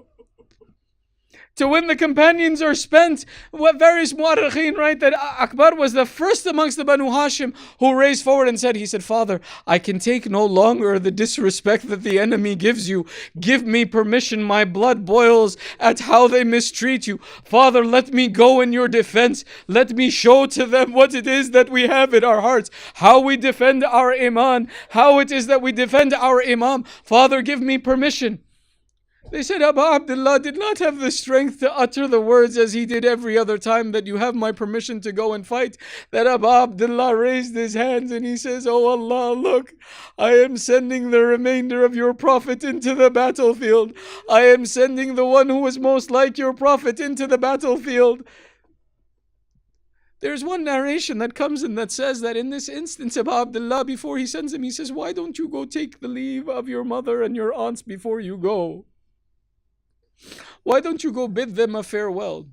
To when the companions are spent, what various mu'arrikheen write that Akbar was the first amongst the Banu Hashim who raised forward and said, he said, Father, I can take no longer the disrespect that the enemy gives you. Give me permission. My blood boils at how they mistreat you. Father, let me go in your defense. Let me show to them what it is that we have in our hearts, how we defend our iman, how it is that we defend our imam. Father, give me permission. They said Abu Abdullah did not have the strength to utter the words as he did every other time that you have my permission to go and fight. That Abu Abdullah raised his hands and he says, Oh Allah, look, I am sending the remainder of your Prophet into the battlefield. I am sending the one who was most like your Prophet into the battlefield. There's one narration that comes in that says that in this instance, Abu Abdullah, before he sends him, he says, why don't you go take the leave of your mother and your aunts before you go? Why don't you go bid them a farewell?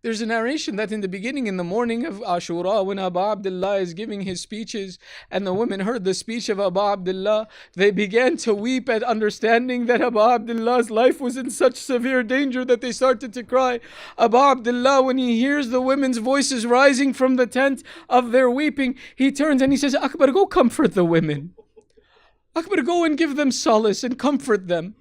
There's a narration that in the beginning, in the morning of Ashura, when Abu Abdullah is giving his speeches and the women heard the speech of Abu Abdullah, they began to weep at understanding that Abu Abdullah's life was in such severe danger that they started to cry. Abu Abdullah, when he hears the women's voices rising from the tent of their weeping, he turns and he says, Akbar, go comfort the women. Akbar, go and give them solace and comfort them.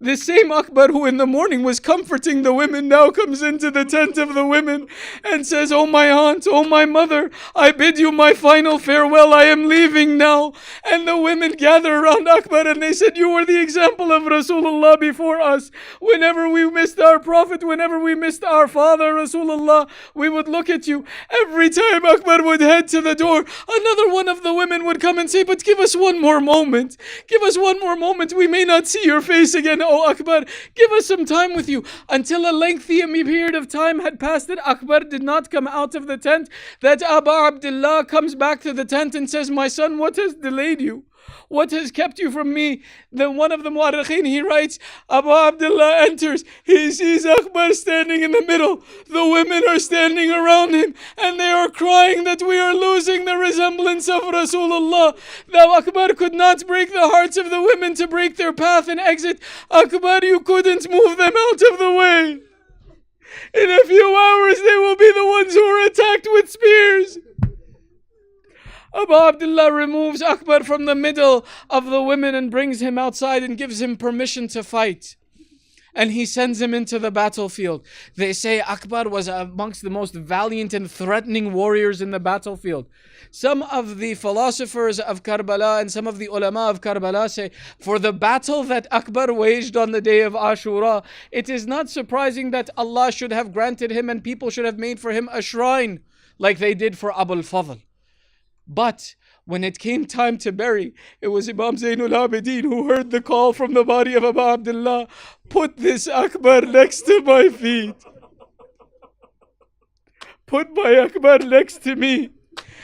The same Akbar who in the morning was comforting the women now comes into the tent of the women and says, Oh my aunt, oh my mother, I bid you my final farewell, I am leaving now. And the women gather around Akbar and they said, you were the example of Rasulullah before us. Whenever we missed our Prophet, whenever we missed our father Rasulullah, we would look at you. Every time Akbar would head to the door, another one of the women would come and say, but give us one more moment. Give us one more moment. We may not see your face again. Oh Akbar, give us some time with you. Until a lengthy period of time had passed that Akbar did not come out of the tent, that Abu Abdullah comes back to the tent and says, my son, what has delayed you? What has kept you from me? Then one of the mu'arrikheen, he writes, Abu Abdullah enters. He sees Akbar standing in the middle. The women are standing around him and they are crying that we are losing the resemblance of Rasulullah. Though Akbar could not break the hearts of the women to break their path and exit, Akbar, you couldn't move them out of the way. In a few hours they will be the ones who are attacked with spears. Abu Abdullah removes Akbar from the middle of the women and brings him outside and gives him permission to fight. And he sends him into the battlefield. They say Akbar was amongst the most valiant and threatening warriors in the battlefield. Some of the philosophers of Karbala and some of the ulama of Karbala say, for the battle that Akbar waged on the day of Ashura, it is not surprising that Allah should have granted him and people should have made for him a shrine like they did for Abu al-Fadl. But when it came time to bury, it was Imam Zainul Abidin who heard the call from the body of Abu Abdullah, put this Akbar next to my feet. Put my Akbar next to me.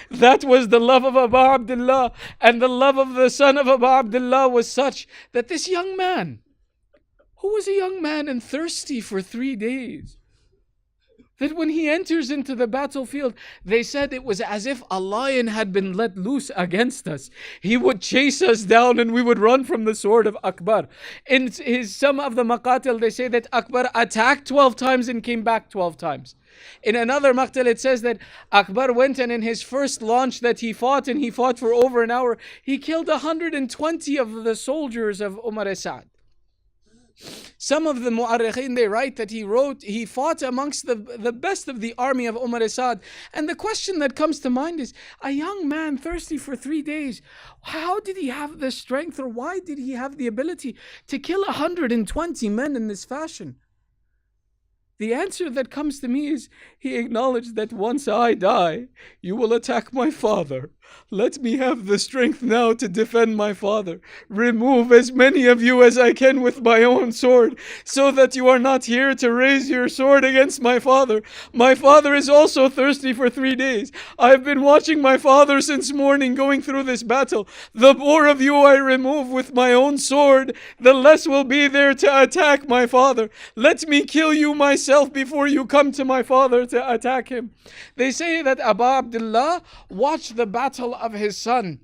That was the love of Abu Abdullah, and the love of the son of Abu Abdullah was such that this young man, who was a young man and thirsty for 3 days, that when he enters into the battlefield, they said it was as if a lion had been let loose against us. He would chase us down and we would run from the sword of Akbar. In some of the maqatil, they say that Akbar attacked 12 times and came back 12 times. In another maqtal, it says that Akbar went and in his first launch that he fought, and he fought for over an hour, he killed 120 of the soldiers of Umar Sa'd. Some of the mu'arrikhin, they write that he fought amongst the best of the army of Umar Sa'd. And the question that comes to mind is, a young man thirsty for 3 days, how did he have the strength, or why did he have the ability to kill 120 men in this fashion? The answer that comes to me is, he acknowledged that once I die, you will attack my father. Let me have the strength now to defend my father. Remove as many of you as I can with my own sword, so that you are not here to raise your sword against my father. My father is also thirsty for 3 days. I have been watching my father since morning going through this battle. The more of you I remove with my own sword, the less will be there to attack my father. Let me kill you myself before you come to my father to attack him. They say that Abu Abdullah watched the battle of his son.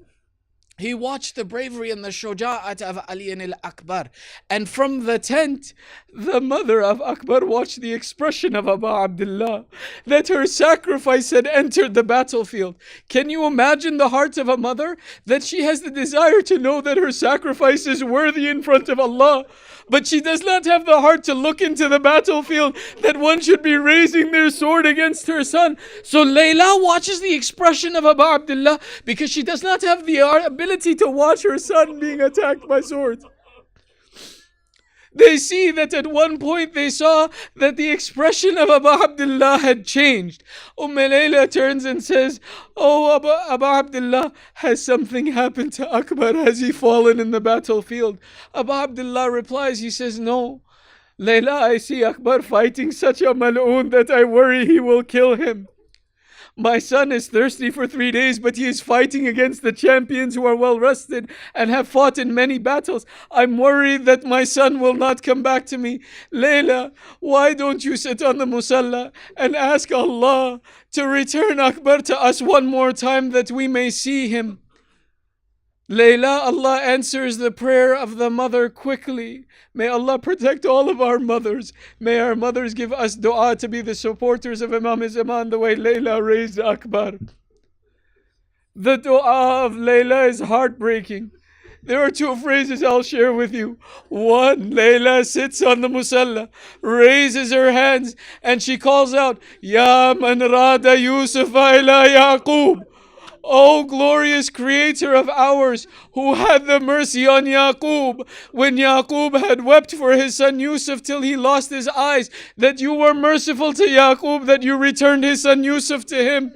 He watched the bravery and the shuja'at of Ali al-Akbar. And from the tent, the mother of Akbar watched the expression of Abu Abdullah, that her sacrifice had entered the battlefield. Can you imagine the heart of a mother? That she has the desire to know that her sacrifice is worthy in front of Allah, but she does not have the heart to look into the battlefield, that one should be raising their sword against her son. So Layla watches the expression of Abu Abdullah because she does not have the ability to watch her son being attacked by swords. They see that at one point they saw that the expression of Abu Abdullah had changed. Layla turns and says, "Oh, Abu Abdullah, has something happened to Akbar? Has he fallen in the battlefield?" Abu Abdullah replies, he says, "No. Layla, I see Akbar fighting such a mal'oon that I worry he will kill him. My son is thirsty for 3 days, but he is fighting against the champions who are well rested and have fought in many battles. I'm worried that my son will not come back to me. Layla, why don't you sit on the musalla and ask Allah to return Akbar to us one more time that we may see him?" Layla, Allah answers the prayer of the mother quickly. May Allah protect all of our mothers. May our mothers give us dua to be the supporters of Imam Zaman the way Layla raised Akbar. The dua of Layla is heartbreaking. There are 2 phrases I'll share with you. One, Layla sits on the musalla, raises her hands, and she calls out, "Ya man rada Yusuf ila Yaqub." O glorious creator of ours, who had the mercy on Yaqub, when Yaqub had wept for his son Yusuf till he lost his eyes, that you were merciful to Yaqub, that you returned his son Yusuf to him.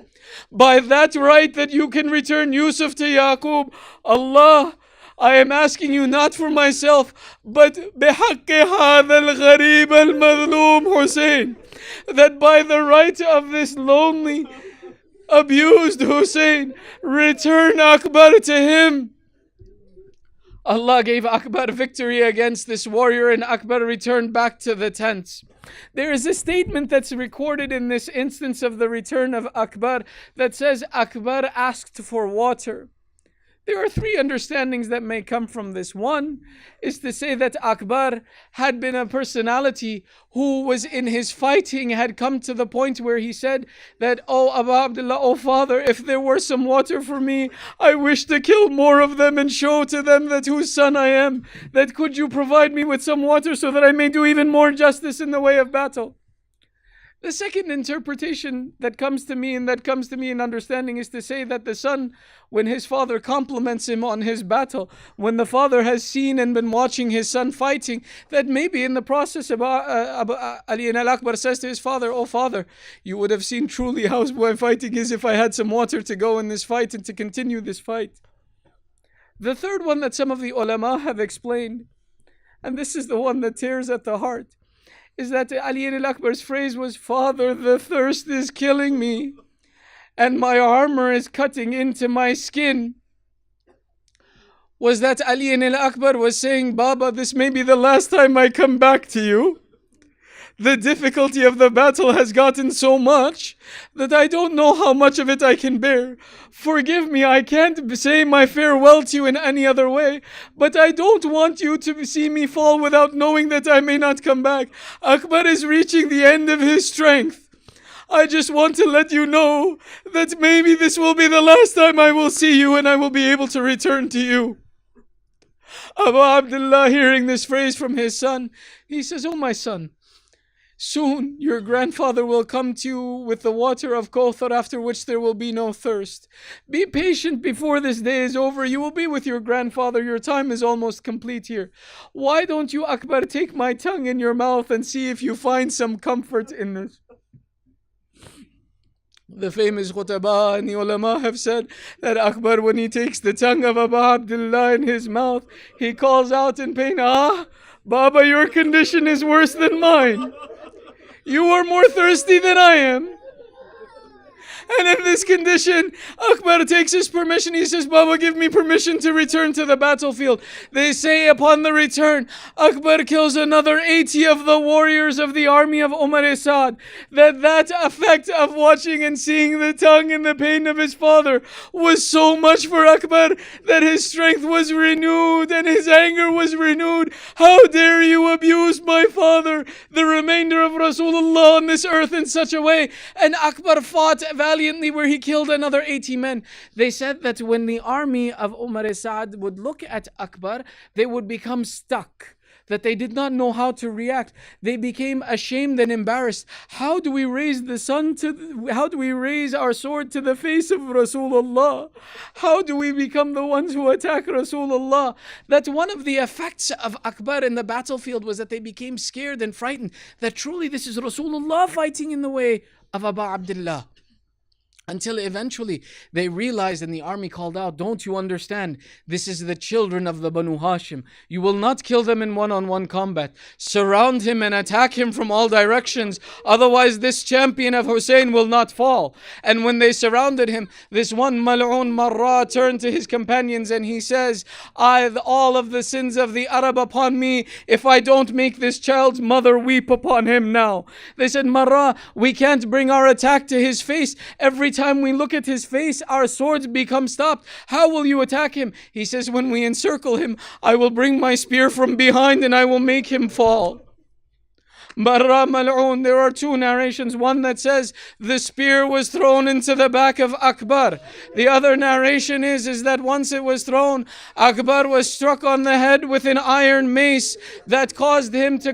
By that right that you can return Yusuf to Yaqub, Allah, I am asking you not for myself, but بحق هذا الغريب المظلوم Hussein, that by the right of this lonely, abused Hussein, return Akbar to him. Allah gave Akbar victory against this warrior, and Akbar returned back to the tents. There is a statement that's recorded in this instance of the return of Akbar that says Akbar asked for water. There are 3 understandings that may come from this. One is to say that Akbar had been a personality who was in his fighting, had come to the point where he said that, "Oh Abu Abdullah, oh father, if there were some water for me, I wish to kill more of them and show to them that whose son I am. That could you provide me with some water so that I may do even more justice in the way of battle?" The second interpretation that comes to me in understanding is to say that the son, when his father compliments him on his battle, when the father has seen and been watching his son fighting, that maybe in the process of Ali al-Akbar says to his father, "Oh father, you would have seen truly how my fighting is if I had some water to go in this fight and to continue this fight." The third one that some of the ulama have explained, and this is the one that tears at the heart, is that Ali al-Akbar's phrase was, "Father, the thirst is killing me, and my armor is cutting into my skin." Was that Ali al-Akbar was saying, "Baba, this may be the last time I come back to you. The difficulty of the battle has gotten so much that I don't know how much of it I can bear. Forgive me, I can't say my farewell to you in any other way, but I don't want you to see me fall without knowing that I may not come back. Akbar is reaching the end of his strength. I just want to let you know that maybe this will be the last time I will see you and I will be able to return to you. Abu Abdullah, hearing this phrase from his son, he says, "Oh my son, soon your grandfather will come to you with the water of Kawthar, after which there will be no thirst. Be patient before this day is over. You will be with your grandfather. Your time is almost complete here. Why don't you, Akbar, take my tongue in your mouth and see if you find some comfort in this?" The famous Khutaba and the ulama have said that Akbar, when he takes the tongue of Abu Abdullah in his mouth, he calls out in pain, "Ah, Baba, your condition is worse than mine. You are more thirsty than I am." And in this condition, Akbar takes his permission. He says, "Baba, give me permission to return to the battlefield." They say upon the return, Akbar kills another 80 of the warriors of the army of Umar Saad. That effect of watching and seeing the tongue and the pain of his father was so much for Akbar that his strength was renewed and his anger was renewed. "How dare you abuse my father, the remainder of Rasulullah on this earth, in such a way?" And Akbar fought valiantly, where he killed another 80 men. They said that when the army of Umar Saad would look at Akbar, they would become stuck, that they did not know how to react. They became ashamed and embarrassed. How do we raise our sword to the face of Rasulullah? How do we become the ones who attack Rasulullah? That one of the effects of Akbar in the battlefield was that they became scared and frightened, that truly this is Rasulullah fighting in the way of Abu Abdullah. Until eventually they realized, and the army called out, "Don't you understand? This is the children of the Banu Hashim. You will not kill them in one-on-one combat. Surround him and attack him from all directions. Otherwise this champion of Hussein will not fall." And when they surrounded him, this one Mal'un Marra turned to his companions and he says, all of the sins of the Arab upon me, if I don't make this child's mother weep upon him now." They said, "Marra, we can't bring our attack to his face. Every time we look at his face, our swords become stopped. How will you attack him?" He says, "When we encircle him, I will bring my spear from behind and I will make him fall." Barra Mal'un, there are two narrations. One that says the spear was thrown into the back of Akbar. The other narration is that once it was thrown, Akbar was struck on the head with an iron mace that caused him to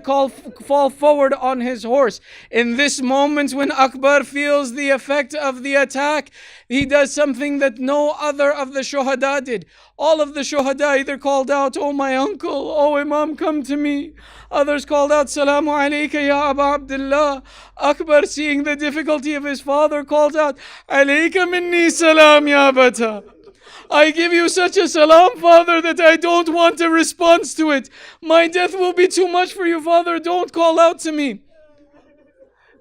fall forward on his horse. In this moment when Akbar feels the effect of the attack, he does something that no other of the shuhada did. All of the shuhada either called out, "Oh my uncle, oh Imam, come to me." Others called out, "Salamu alayka ya Abu Abdullah." Akbar, seeing the difficulty of his father, called out, "Alayka minni salam ya bata." I give you such a salam, father, that I don't want a response to it. My death will be too much for you, father. Don't call out to me.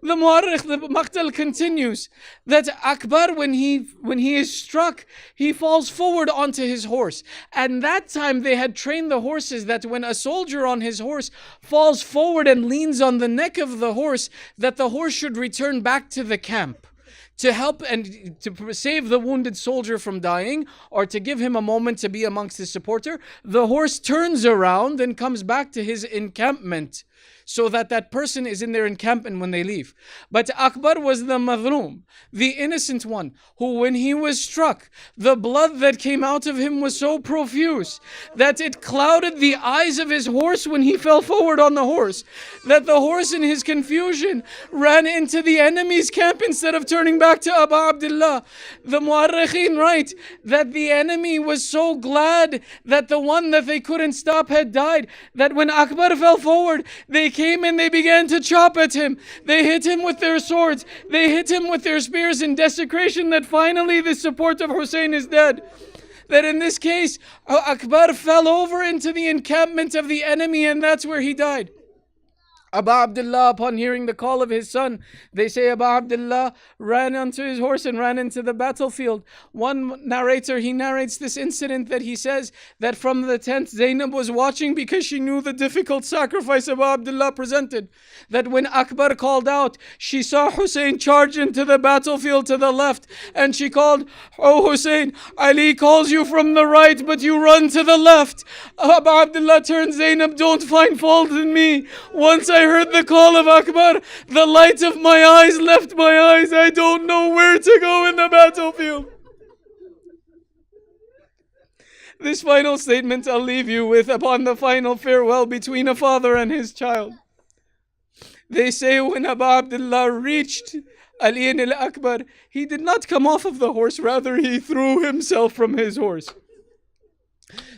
The Mu'arrikh, the Maqtal continues that Akbar, when he is struck, he falls forward onto his horse. And that time they had trained the horses that when a soldier on his horse falls forward and leans on the neck of the horse, that the horse should return back to the camp to help and to save the wounded soldier from dying, or to give him a moment to be amongst his supporter. The horse turns around and comes back to his encampment, so that that person is in their encampment when they leave. But Akbar was the madhloom, the innocent one, who when he was struck, the blood that came out of him was so profuse that it clouded the eyes of his horse when he fell forward on the horse, that the horse in his confusion ran into the enemy's camp instead of turning back to Abu Abdullah. The Mu'arrikhin write that the enemy was so glad that the one that they couldn't stop had died, that when Akbar fell forward, they came and they began to chop at him. They hit him with their swords. They hit him with their spears in desecration, that finally the support of Hussein is dead. That in this case, Akbar fell over into the encampment of the enemy, and that's where he died. Abu Abdullah, upon hearing the call of his son, they say Abu Abdullah ran onto his horse and ran into the battlefield. One narrator, he narrates this incident that he says that from the tent, Zainab was watching because she knew the difficult sacrifice Abu Abdullah presented. That when Akbar called out, she saw Hussein charge into the battlefield to the left, and she called, "Oh Hussein, Ali calls you from the right, but you run to the left." Abu Abdullah turned, "Zainab, don't find fault in me. Once I heard the call of Akbar, the light of my eyes left my eyes. I don't know where to go in the battlefield." This final statement I'll leave you with upon the final farewell between a father and his child. They say when Abu Abdullah reached Ali al-Akbar, he did not come off of the horse, rather he threw himself from his horse.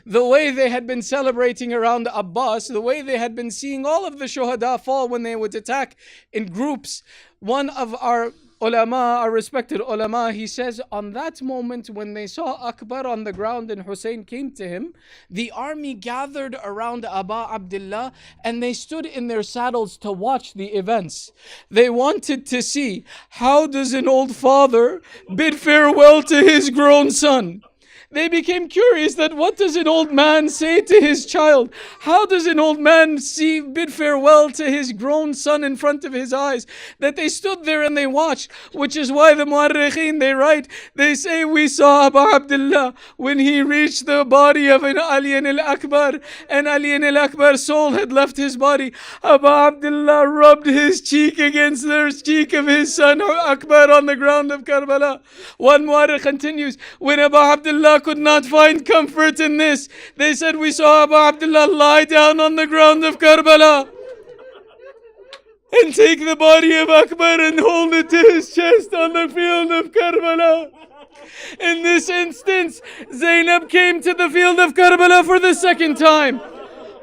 The way they had been celebrating around Abbas, the way they had been seeing all of the shuhada fall when they would attack in groups, one of our ulama, our respected ulama, he says on that moment when they saw Akbar on the ground and Hussein came to him, the army gathered around Abu Abdullah and they stood in their saddles to watch the events. They wanted to see, how does an old father bid farewell to his grown son? They became curious that what does an old man say to his child? How does an old man bid farewell to his grown son in front of his eyes? That they stood there and they watched, which is why the Mu'arrikhin, they write, they say, we saw Abu Abdullah when he reached the body of an Ali al-Akbar, and Ali al-Akbar's soul had left his body. Abu Abdullah rubbed his cheek against the cheek of his son Akbar on the ground of Karbala. One Mu'arrikh continues, when Abu Abdullah could not find comfort in this, they said, we saw Abu Abdullah lie down on the ground of Karbala and take the body of Akbar and hold it to his chest on the field of Karbala. In this instance, Zainab came to the field of Karbala for the second time.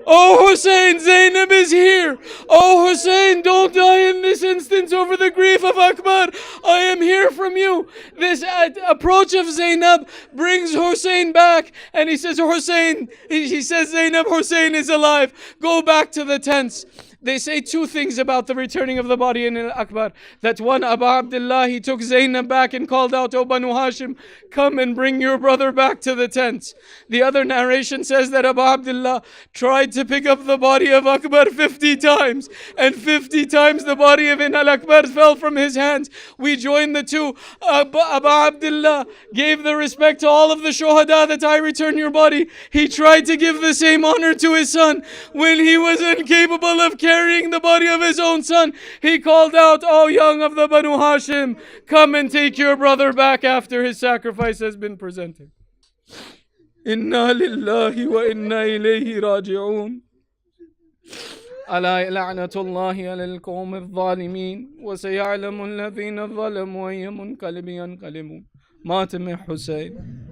Oh Hussein, Zainab is here. Oh Hussein, don't die in this instance over the grief of Akbar. I am here from you. This approach of Zainab brings Hussein back, and he says, Hussein, he says, Zainab, Hussein is alive. Go back to the tents. They say two things about the returning of the body in Al-Akbar. That one, Abu Abdullah, he took Zainab back and called out, O Banu Hashim, come and bring your brother back to the tents. The other narration says that Abu Abdullah tried to pick up the body of Akbar 50 times. And 50 times the body of Al-Akbar fell from his hands. We join the two. Abu Abdullah gave the respect to all of the shuhada that I return your body. He tried to give the same honor to his son. When he was incapable of carrying the body of his own son, he called out, O young of the Banu Hashim, come and take your brother back after his sacrifice has been presented. Inna lillahi wa inna ilayhi raji'un. ألا لعنة الله على القوم الظالمين وسيعلم الذين ظلموا أي منقلب ينقلبون. مات من حسين.